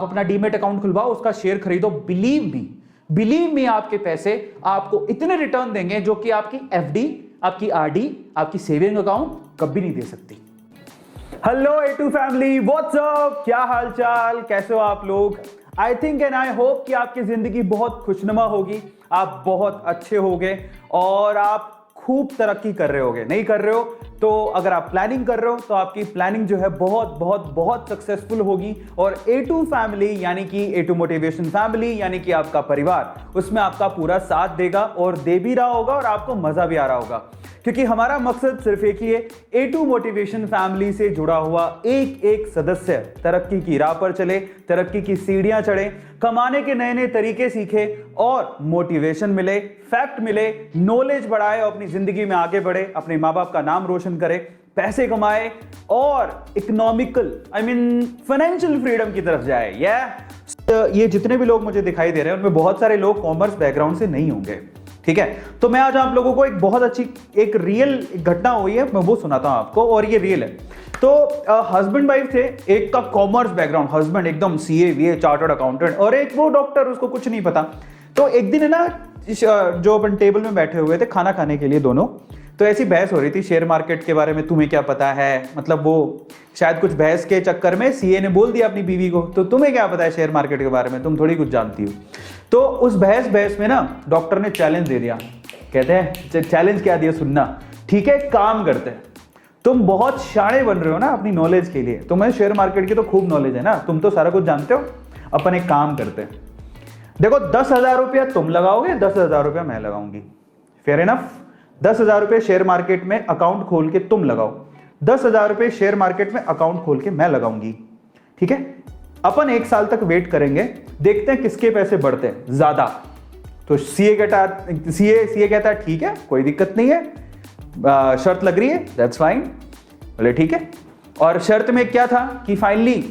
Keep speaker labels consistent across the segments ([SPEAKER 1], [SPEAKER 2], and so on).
[SPEAKER 1] अपना demat account खुलवाओ, उसका share खरीदो, बिलीव मी आपके पैसे आपको इतने रिटर्न देंगे जो कि आपकी एफडी, आपकी आरडी, आपकी सेविंग अकाउंट कभी नहीं दे सकती। हेलो A2 फैमिली, व्हाट्सअप, क्या हालचाल, कैसे हो आप लोग? I think and I hope कि आपकी जिंदगी बहुत खुशनुमा होगी, आप बहुत अच्छे होगे और आप खूब तरक्की कर रहे होगे। नहीं कर रहे हो तो अगर आप प्लानिंग कर रहे हो तो आपकी प्लानिंग जो है बहुत बहुत बहुत सक्सेसफुल होगी। और A2 फैमिली यानी कि A2 मोटिवेशन फैमिली यानी कि आपका परिवार, उसमें आपका पूरा साथ देगा और दे भी रहा होगा और आपको मजा भी आ रहा होगा, क्योंकि हमारा मकसद सिर्फ एक ही है, A2 मोटिवेशन फैमिली से जुड़ा हुआ एक एक सदस्य तरक्की की राह पर चले, तरक्की की सीढ़ियां चढ़े, कमाने के नए नए तरीके सीखे और मोटिवेशन मिले, फैक्ट मिले, नॉलेज बढ़ाए और अपनी जिंदगी में आगे बढ़े, अपने माँ बाप का नाम रोशन करे, पैसे कमाए और इकोनॉमिकल फाइनेंशियल फ्रीडम की तरफ जाए। ये जितने भी लोग मुझे दिखाई दे रहे हैं उनमें बहुत सारे लोग कॉमर्स बैकग्राउंड से नहीं होंगे, ठीक है? तो मैं आज आप लोगों को एक बहुत अच्छी एक रियल घटना हुई है, मैं वो सुनाता हूं आपको और ये रियल है। तो हस्बैंड वाइफ थे, एक का कॉमर्स बैकग्राउंड, हस्बैंड एकदम सीए वीए चार्टर्ड अकाउंटेंट और एक वो डॉक्टर, उसको कुछ नहीं पता। तो एक दिन है ना, जो अपन टेबल में बैठे हुए थे खाना खाने के लिए दोनों, तो ऐसी बहस हो रही थी शेयर मार्केट के बारे में, तुम्हें क्या पता है, मतलब वो शायद कुछ बहस के चक्कर में सीए ने बोल दिया अपनी बीवी को, तो तुम्हें क्या पता है शेयर मार्केट के बारे में, तुम थोड़ी कुछ जानती हो। तो उस बहस में ना डॉक्टर ने चैलेंज दे दिया, कहते हैं चैलेंज क्या दिया सुनना, ठीक है काम करते हैं, तुम बहुत शाणे बन रहे हो ना अपनी नॉलेज के लिए, तुम्हें शेयर मार्केट की तो खूब नॉलेज है ना, तुम तो सारा कुछ जानते हो, अपन एक काम करते हैं, देखो 10,000 रुपया तुम लगाओगे, 10,000 रुपया मैं लगाऊंगी, फेयर इनफ। 10,000 रुपये शेयर मार्केट में अकाउंट खोल के तुम लगाओ, 10,000 रुपये शेयर मार्केट में अकाउंट खोल के मैं लगाऊंगी, ठीक है? अपन 1 साल तक वेट करेंगे, देखते हैं किसके पैसे बढ़ते हैं ज्यादा। तो सीए कहता है ठीक है कोई दिक्कत नहीं है, शर्त लग रही है, दैट्स फाइन, बोले ठीक है। और शर्त में क्या था कि फाइनली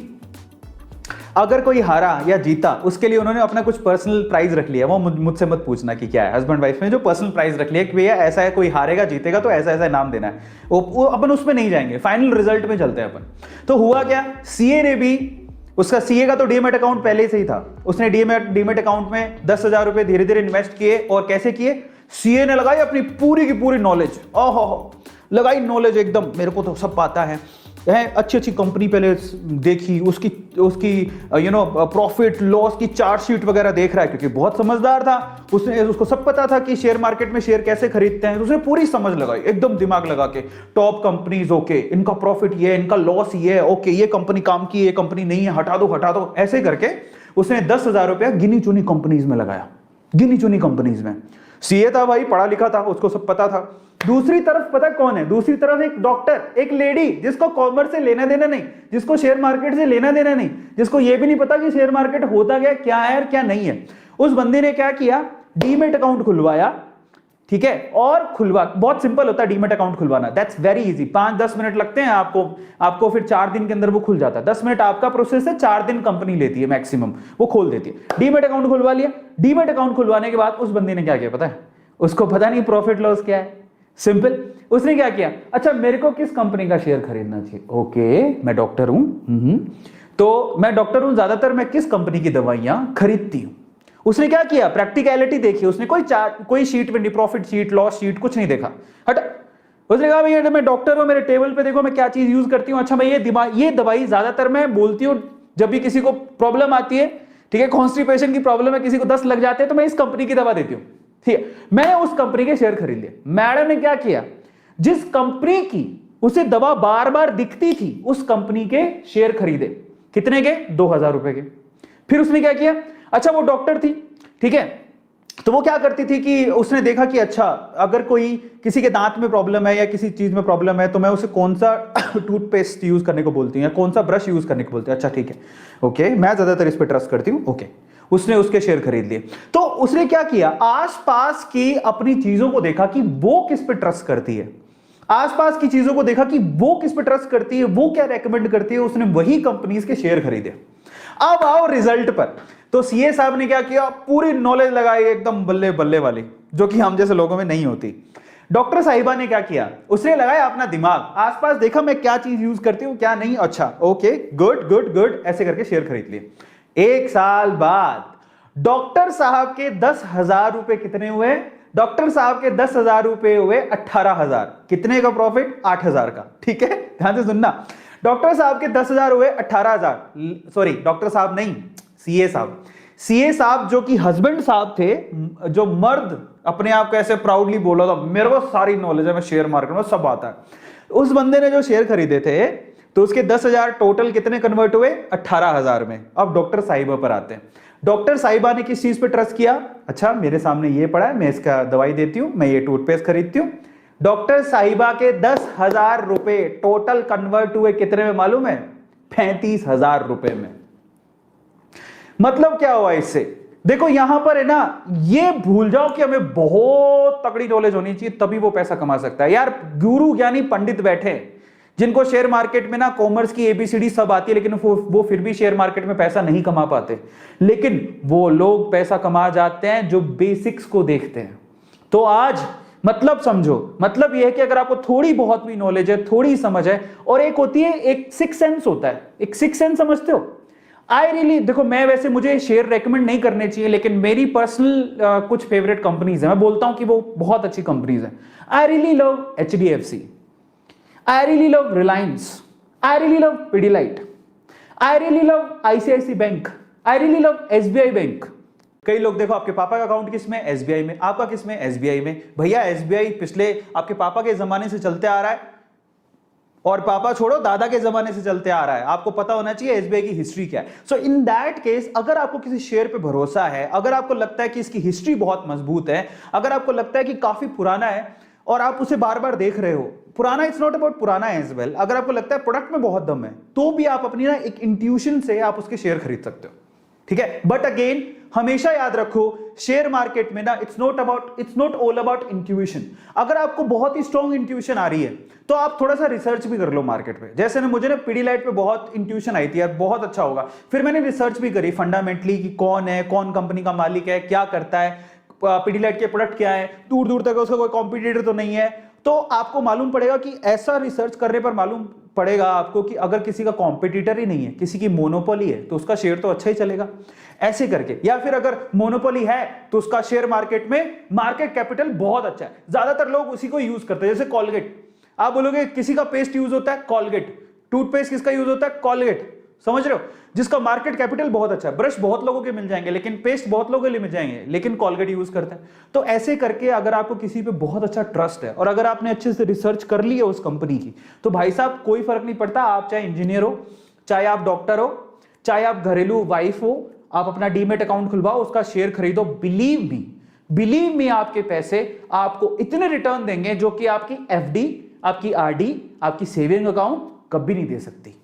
[SPEAKER 1] अगर कोई हारा या जीता उसके लिए उन्होंने अपना कुछ पर्सनल प्राइज रख लिया, वो मुझसे मत पूछना कि क्या है, हस्बैंड वाइफ में जो पर्सनल प्राइज रख लिया कि भैया ऐसा है, कोई हारेगा जीतेगा तो ऐसा ऐसा नाम देना है, वो अपन उसमें नहीं जाएंगे, फाइनल रिजल्ट में चलते हैं अपन। तो हुआ क्या, सीए ने भी, उसका सीए का तो डीमेट अकाउंट पहले से ही था, उसने डीमेट अकाउंट में 10,000 रुपए धीरे धीरे इन्वेस्ट किए और कैसे किए, सीए ने लगाई अपनी पूरी की पूरी नॉलेज, ओहो लगाई नॉलेज एकदम, मेरे को तो सब पता है, अच्छी अच्छी कंपनी पहले देखी, उसकी प्रॉफिट लॉस की चार्ट शीट वगैरह देख रहा है, क्योंकि बहुत समझदार था, उसको सब पता था कि शेयर मार्केट में शेयर कैसे खरीदते हैं, तो उसने पूरी समझ लगाई एकदम दिमाग लगा के, टॉप कंपनीज, ओके इनका प्रॉफिट ये, इनका लॉस ये, ओके ये कंपनी काम की, ये कंपनी नहीं है, हटा दो, ऐसे करके उसने 10,000 रुपया गिनी चुनी कंपनीज में लगाया, गिनी चुनी कंपनीज में। सीए था भाई, पढ़ा लिखा था, उसको सब पता था। दूसरी तरफ पता कौन है, दूसरी तरफ एक डॉक्टर, एक लेडी जिसको कॉमर्स से लेना देना नहीं, जिसको शेयर मार्केट से लेना देना नहीं, जिसको ये भी नहीं पता कि शेयर मार्केट होता क्या है और क्या नहीं है। उस बंदे ने क्या किया, डीमेट अकाउंट खुलवाया, ठीक है? और बहुत सिंपल होता है डीमेट अकाउंट खुलवाना, दैट्स वेरी इजी, 5-10 मिनट लगते हैं आपको फिर 4 दिन के अंदर वो खुल जाता है। 10 मिनट आपका प्रोसेस है, 4 दिन कंपनी लेती है मैक्सिमम, वो खोल देती है। डीमेट अकाउंट खुलवा लिया, डीमेट अकाउंट खुलवाने के बाद उस बंदे ने क्या किया पता है, उसको पता नहीं प्रॉफिट लॉस क्या है, सिंपल, उसने क्या किया, अच्छा मेरे को किस कंपनी का शेयर खरीदना चाहिए, ओके मैं डॉक्टर हूं, तो मैं डॉक्टर हूं, ज्यादातर मैं किस कंपनी की दवाइयां खरीदती हूं। उसने क्या किया, प्रैक्टिकलिटी देखी, उसने कोई शीट में, प्रॉफिट शीट, लॉस शीट कुछ नहीं देखा, हट, उसने कहा भैया मैं डॉक्टर हूं, मेरे टेबल पे देखो मैं क्या चीज यूज करती हूं, अच्छा मैं ये दवाई ज्यादातर मैं बोलती हूं जब भी किसी को प्रॉब्लम आती है, ठीक है, कॉन्स्टिपेशन की प्रॉब्लम है, किसी को 10 लग जाते हैं, तो मैं इस कंपनी की दवा देती हूं, ठीक है। मैंने उस कंपनी के शेयर खरीद लिए। मैडम ने क्या किया, जिस कंपनी की उसे दवा बार बार दिखती थी उस कंपनी के शेयर खरीदे, कितने के, 2,000 रुपए के। फिर उसने क्या किया, अच्छा वो डॉक्टर थी, ठीक है, तो वो क्या करती थी कि उसने देखा कि अच्छा अगर कोई किसी के दांत में प्रॉब्लम है या किसी चीज में प्रॉब्लम है तो मैं उसे कौन सा टूथपेस्ट यूज करने को बोलती हूँ या कौन सा ब्रश यूज करने को बोलती हूँ, अच्छा ठीक है, ओके मैं ज्यादातर इस पर ट्रस्ट करती हूँ, ओके। उसने उसके शेयर खरीद लिए। तो उसने क्या किया, आसपास की अपनी चीजों को देखा कि वो किस पे ट्रस्ट करती है, आसपास की चीजों को देखा कि वो किस पे ट्रस्ट करती है, वो क्या रेकमेंड करती है, उसने वही कंपनीज के शेयर खरीदे। अब आओ रिजल्ट पर, तो सीए साहब ने क्या किया, पूरी नॉलेज लगाई एकदम बल्ले बल्ले वाली, जो कि हम जैसे लोगों में नहीं होती। डॉक्टर साहिबा ने क्या किया, उसने लगाया अपना दिमाग, आसपास देखा मैं क्या चीज यूज करती हूं क्या नहीं, अच्छा ओके गुड गुड गुड, ऐसे करके शेयर खरीद लिए। 1 साल बाद डॉक्टर साहब के 10,000 रुपए कितने हुए? डॉक्टर साहब के 10,000 रुपए हुए 18,000। कितने का प्रॉफिट? 8,000 का। ठीक है, ध्यान से सुनना। डॉक्टर साहब के 10,000 हुए 18,000। सॉरी, डॉक्टर साहब नहीं, सीए साहब। सीए साहब जो कि हस्बैंड साहब थे, जो मर्द अपने आप को ऐसे प्राउडली बोला था, मेरे को सारी नॉलेज है, मैं शेयर मार्केट में सब आता है। उस बंदे ने जो शेयर खरीदे थे तो उसके 10,000 टोटल कितने कन्वर्ट हुए? 18,000 में। अब डॉक्टर साहिबा पर आते हैं। डॉक्टर साहिबा ने किस चीज पे ट्रस्ट किया? अच्छा, मेरे सामने ये पड़ा है, मैं इसका दवाई देती हूं, मैं ये टूथपेस्ट खरीदती हूं। डॉक्टर साहिबा के 10,000 रुपए टोटल कन्वर्ट हुए कितने में मालूम है? 35,000 रुपए में। मतलब क्या हुआ इससे? देखो यहां पर है ना, ये भूल जाओ कि हमें बहुत तगड़ी नॉलेज होनी चाहिए तभी वो पैसा कमा सकता है। यार गुरु ज्ञानी पंडित बैठे जिनको शेयर मार्केट में ना कॉमर्स की एबीसीडी सब आती है, लेकिन वो फिर भी शेयर मार्केट में पैसा नहीं कमा पाते। लेकिन वो लोग पैसा कमा जाते हैं जो बेसिक्स को देखते हैं। तो आज मतलब समझो, मतलब यह है कि अगर आपको थोड़ी बहुत भी नॉलेज है, थोड़ी समझ है, और एक होती है, एक सिक्स सेंस होता है। एक सिक्स सेंस समझते हो? आई रियली, देखो मैं वैसे, मुझे शेयर रेकमेंड नहीं करने चाहिए, लेकिन मेरी पर्सनल कुछ फेवरेट कंपनीज है, मैं बोलता हूं कि वो बहुत अच्छी कंपनीज है। I really love HDFC, I really love Reliance, I really love Pidilite, I really love ICICI bank, I really love SBI bank. कई लोग देखो, आपके पापा का अकाउंट किस में? SBI में। आपका किस में? SBI में। भैया SBI पिछले आपके पापा के जमाने से चलते आ रहा है, और पापा छोड़ो, दादा के जमाने से चलते आ रहा है। आपको पता होना चाहिए SBI की हिस्ट्री क्या है। सो इन दैट केस, अगर आपको किसी शेयर पे भरोसा है, अगर आपको लगता है कि इसकी हिस्ट्री बहुत मजबूत है, अगर आपको लगता है कि काफी पुराना है और आप उसे बार बार देख रहे हो, पुराना, इट्स नॉट अबाउट पुराना एज वेल, अगर आपको लगता है प्रोडक्ट में बहुत दम है, तो भी आप अपनी ना एक इंट्यूशन से आप उसके शेयर खरीद सकते हो। ठीक है, बट अगेन हमेशा याद रखो, शेयर मार्केट में ना it's not all about intuition. अगर आपको बहुत ही स्ट्रॉन्ग इंट्यूशन आ रही है तो आप थोड़ा सा रिसर्च भी कर लो मार्केट पे। जैसे ना मुझे ना पिडिलाइट पे बहुत इंट्यूशन आई थी यार, बहुत अच्छा होगा, फिर मैंने रिसर्च भी करी फंडामेंटली कि कौन है, कौन कंपनी का मालिक है, क्या करता है, पिडिलाइट के प्रोडक्ट क्या है, दूर दूर तक उसका कोई कॉम्पिटिटर तो नहीं है। तो आपको मालूम पड़ेगा कि ऐसा रिसर्च करने पर मालूम पड़ेगा आपको कि अगर किसी का कॉम्पिटिटर ही नहीं है, किसी की मोनोपोली है, तो उसका शेयर तो अच्छा ही चलेगा, ऐसे करके। या फिर अगर मोनोपोली है तो उसका शेयर मार्केट में मार्केट कैपिटल बहुत अच्छा है, ज्यादातर लोग उसी को यूज करते हैं। जैसे कॉलगेट, आप बोलोगे किसी का पेस्ट यूज होता है कॉलगेट, टूथपेस्ट किसका यूज होता है? कॉलगेट, समझ रहे हो? जिसका मार्केट कैपिटल बहुत अच्छा है। ब्रश बहुत लोगों के मिल जाएंगे, लेकिन पेस्ट बहुत लोगों के लिए मिल जाएंगे, लेकिन कॉलगेट यूज करते हैं। तो ऐसे करके अगर आपको किसी पे बहुत अच्छा ट्रस्ट है और अगर आपने अच्छे से रिसर्च कर ली है उस कंपनी की, तो भाई साहब कोई फर्क नहीं पड़ता, आप चाहे इंजीनियर हो, चाहे आप डॉक्टर हो, चाहे आप घरेलू वाइफ हो, आप अपना डीमेट अकाउंट खुलवाओ, उसका शेयर खरीदो। बिलीव मी, आपके पैसे आपको इतने रिटर्न देंगे जो कि आपकी FD, आपकी RD, आपकी सेविंग अकाउंट कभी नहीं दे सकती।